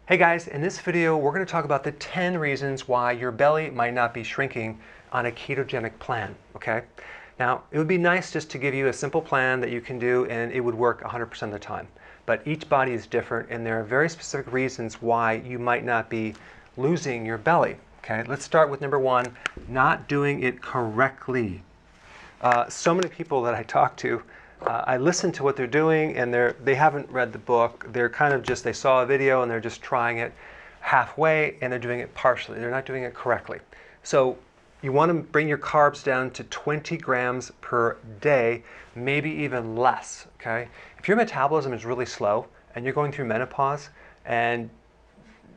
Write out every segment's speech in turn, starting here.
Hey guys, in this video we're going to talk about the 10 reasons why your belly might not be shrinking on a ketogenic plan, okay? Now, it would be nice just to give you a simple plan that you can do and it would work 100% of the time. But each body is different and there are very specific reasons why you might not be losing your belly, okay? Let's start with number one, not doing it correctly. So many people that I talk to, I listen to what they're doing and they haven't read the book. They're kind of just, they saw a video and they're just trying it halfway and they're doing it partially. They're not doing it correctly. So you want to bring your carbs down to 20 grams per day, maybe even less, okay? If your metabolism is really slow and you're going through menopause and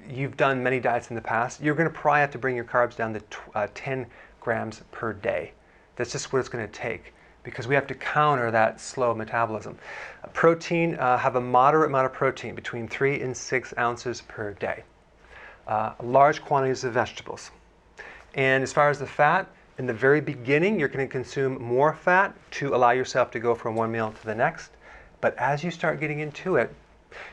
you've done many diets in the past, you're going to probably have to bring your carbs down to 10 grams per day. That's just what it's going to take, because we have to counter that slow metabolism. Protein, have a moderate amount of protein, between 3 and 6 ounces per day. Large quantities of vegetables. And as far as the fat, in the very beginning, you're going to consume more fat to allow yourself to go from one meal to the next. But as you start getting into it,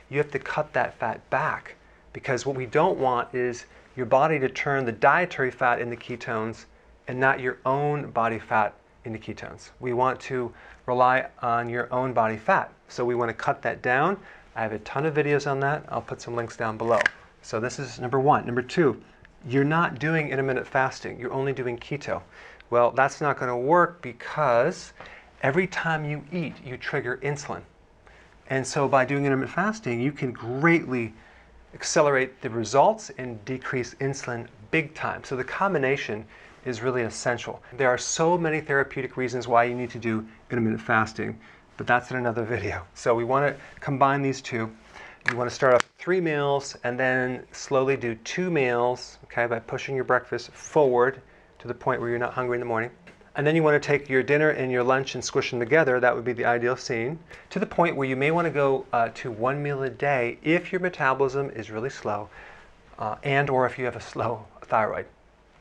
you have to cut that fat back, because what we don't want is your body to turn the dietary fat into ketones and not your own body fat into ketones. We want to rely on your own body fat. So we want to cut that down. I have a ton of videos on that. I'll put some links down below. So this is number one. Number two, you're not doing intermittent fasting. You're only doing keto. Well, that's not going to work because every time you eat, you trigger insulin. And so by doing intermittent fasting, you can greatly accelerate the results and decrease insulin big time. So the combination is really essential. There are so many therapeutic reasons why you need to do intermittent fasting, but that's in another video. So we want to combine these two. You want to start off with 3 meals and then slowly do 2 meals, okay, by pushing your breakfast forward to the point where you're not hungry in the morning. And then you want to take your dinner and your lunch and squish them together. That would be the ideal scene, to the point where you may want to go to 1 meal a day if your metabolism is really slow and or if you have a slow thyroid.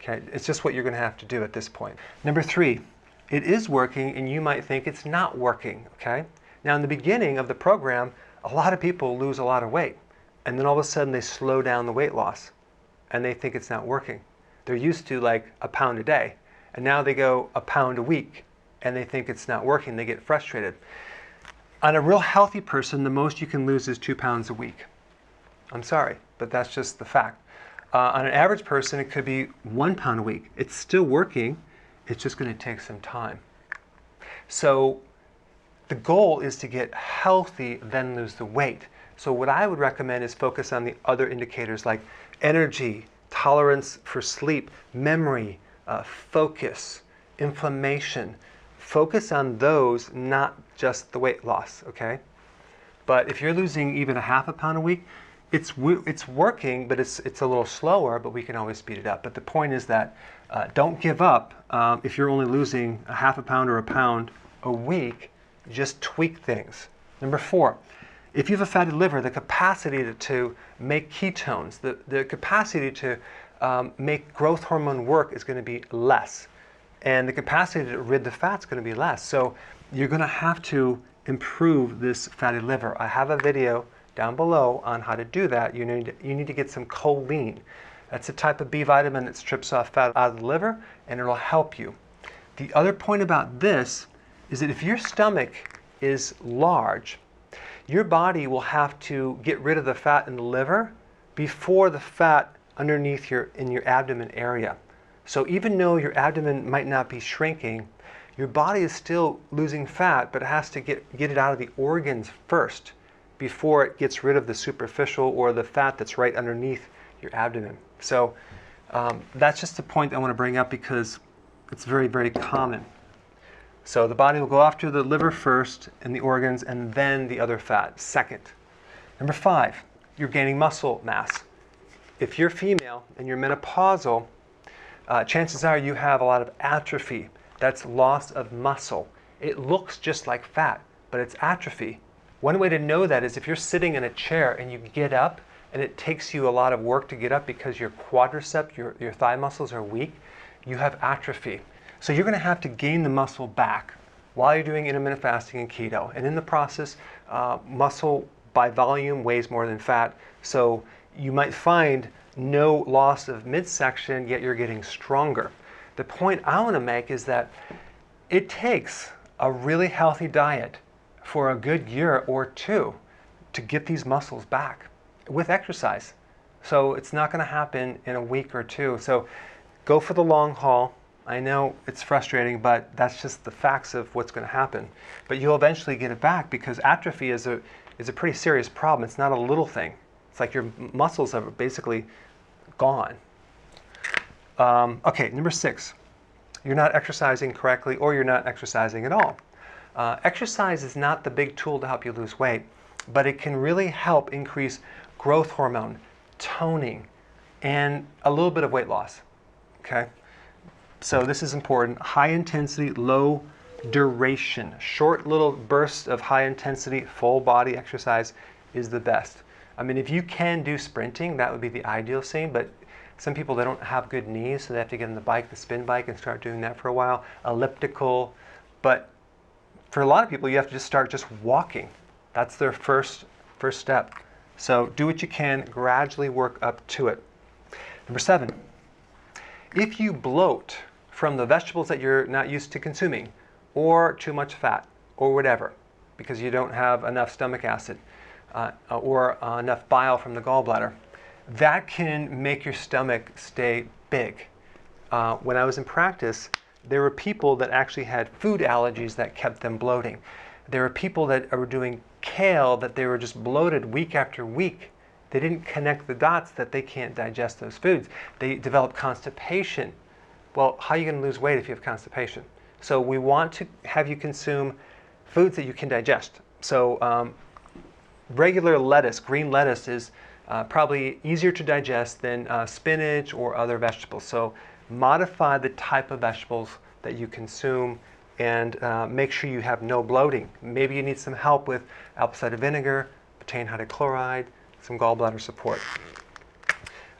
Okay, it's just what you're going to have to do at this point. Number 3, it is working and you might think it's not working, okay? Now in the beginning of the program, a lot of people lose a lot of weight and then all of a sudden they slow down the weight loss and they think it's not working. They're used to like a pound a day and now they go a pound a week and they think it's not working. They get frustrated. On a real healthy person, the most you can lose is 2 pounds a week. I'm sorry, but that's just the fact. On an average person, it could be 1 pound a week. It's still working. It's just going to take some time. So the goal is to get healthy, then lose the weight. So what I would recommend is focus on the other indicators like energy, tolerance for sleep, memory, focus, inflammation. Focus on those, not just the weight loss, okay? But if you're losing even a half a pound a week, it's working, but it's a little slower, but we can always speed it up. But the point is that don't give up if you're only losing a half a pound or a pound a week. Just tweak things. Number 4, if you have a fatty liver, the capacity to make ketones, the capacity to make growth hormone work is going to be less. And the capacity to rid the fat is going to be less. So you're going to have to improve this fatty liver. I have a video down below on how to do that. You need to get some choline. That's a type of B vitamin that strips off fat out of the liver and it'll help you. The other point about this is that if your stomach is large, your body will have to get rid of the fat in the liver before the fat underneath in your abdomen area. So even though your abdomen might not be shrinking, your body is still losing fat, but it has to get it out of the organs first before it gets rid of the superficial or the fat that's right underneath your abdomen. So that's just a point I want to bring up because it's very, very common. So the body will go after the liver first and the organs and then the other fat second. Number 5, you're gaining muscle mass. If you're female and you're menopausal, chances are you have a lot of atrophy. That's loss of muscle. It looks just like fat, but it's atrophy. One way to know that is if you're sitting in a chair and you get up and it takes you a lot of work to get up because your quadricep, your thigh muscles are weak, you have atrophy. So you're going to have to gain the muscle back while you're doing intermittent fasting and keto. And in the process, muscle by volume weighs more than fat. So you might find no loss of midsection, yet you're getting stronger. The point I want to make is that it takes a really healthy diet for a good year or two to get these muscles back with exercise. So it's not going to happen in a week or two. So go for the long haul. I know it's frustrating, but that's just the facts of what's going to happen. But you'll eventually get it back, because atrophy is a pretty serious problem. It's not a little thing. It's like your muscles are basically gone. Okay, number 6. You're not exercising correctly, or you're not exercising at all. Exercise is not the big tool to help you lose weight, but it can really help increase growth hormone, toning, and a little bit of weight loss. Okay? So this is important. High intensity, low duration. Short little bursts of high intensity, full body exercise is the best. I mean, if you can do sprinting, that would be the ideal scene, but some people, they don't have good knees, so they have to get on the bike, the spin bike, and start doing that for a while. Elliptical. But for a lot of people, you have to just start just walking. That's their first step. So do what you can, gradually work up to it. Number 7, if you bloat from the vegetables that you're not used to consuming, or too much fat, or whatever, because you don't have enough stomach acid, or enough bile from the gallbladder, that can make your stomach stay big. When I was in practice, there were people that actually had food allergies that kept them bloating. There were people that were doing kale that they were just bloated week after week. They didn't connect the dots that they can't digest those foods. They developed constipation. Well, how are you going to lose weight if you have constipation? So we want to have you consume foods that you can digest. So regular lettuce, green lettuce, is probably easier to digest than spinach or other vegetables. So modify the type of vegetables that you consume, and make sure you have no bloating. Maybe you need some help with apple cider vinegar, betaine hydrochloride, some gallbladder support.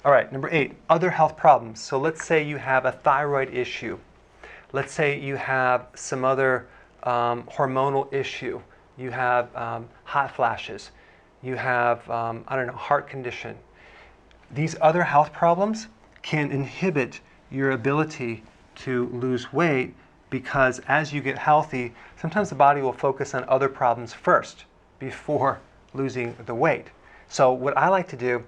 All right, number 8, other health problems. So let's say you have a thyroid issue. Let's say you have some other hormonal issue. You have hot flashes. You have, I don't know, heart condition. These other health problems can inhibit your ability to lose weight, because as you get healthy, sometimes the body will focus on other problems first before losing the weight. So what I like to do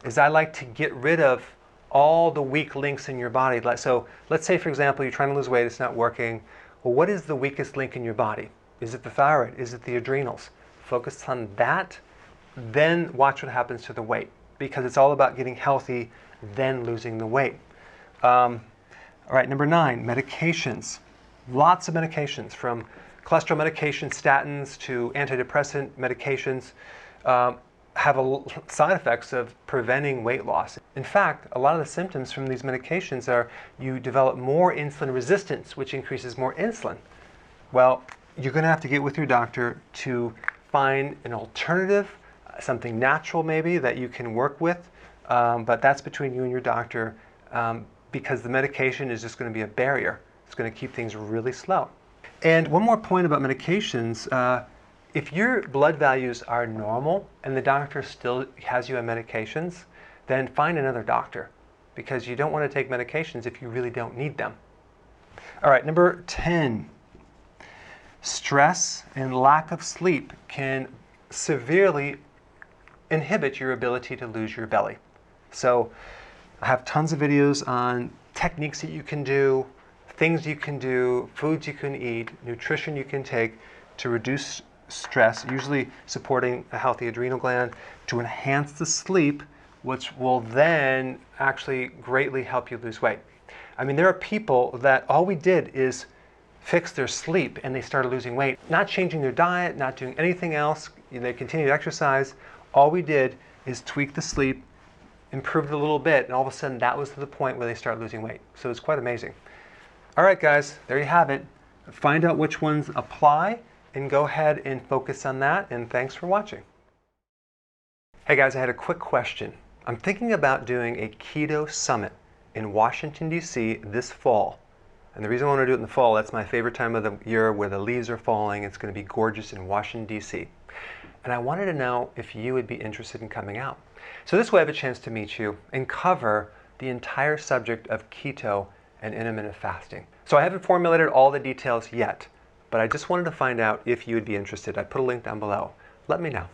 is I like to get rid of all the weak links in your body. So let's say, for example, you're trying to lose weight, it's not working. Well, what is the weakest link in your body? Is it the thyroid? Is it the adrenals? Focus on that, then watch what happens to the weight, because it's all about getting healthy, then losing the weight. All right, number 9, medications. Lots of medications, from cholesterol medication, statins, to antidepressant medications, have side effects of preventing weight loss. In fact, a lot of the symptoms from these medications are you develop more insulin resistance, which increases more insulin. Well, you're going to have to get with your doctor to find an alternative, something natural maybe that you can work with, but that's between you and your doctor, because the medication is just going to be a barrier. It's going to keep things really slow. And one more point about medications. If your blood values are normal and the doctor still has you on medications, then find another doctor, because you don't want to take medications if you really don't need them. All right, number 10. Stress and lack of sleep can severely inhibit your ability to lose your belly. So I have tons of videos on techniques that you can do, things you can do, foods you can eat, nutrition you can take to reduce stress, usually supporting a healthy adrenal gland, to enhance the sleep, which will then actually greatly help you lose weight. I mean, there are people that all we did is fix their sleep and they started losing weight, not changing their diet, not doing anything else. They continued to exercise. All we did is tweak the sleep, improved it a little bit, and all of a sudden that was to the point where they started losing weight. So it's quite amazing. All right, guys, there you have it. Find out which ones apply and go ahead and focus on that, and thanks for watching. Hey guys, I had a quick question. I'm thinking about doing a keto summit in Washington, D.C. this fall. And the reason I want to do it in the fall, that's my favorite time of the year where the leaves are falling. It's going to be gorgeous in Washington, D.C. And I wanted to know if you would be interested in coming out. So this way I have a chance to meet you and cover the entire subject of keto and intermittent fasting. So I haven't formulated all the details yet, but I just wanted to find out if you would be interested. I put a link down below. Let me know.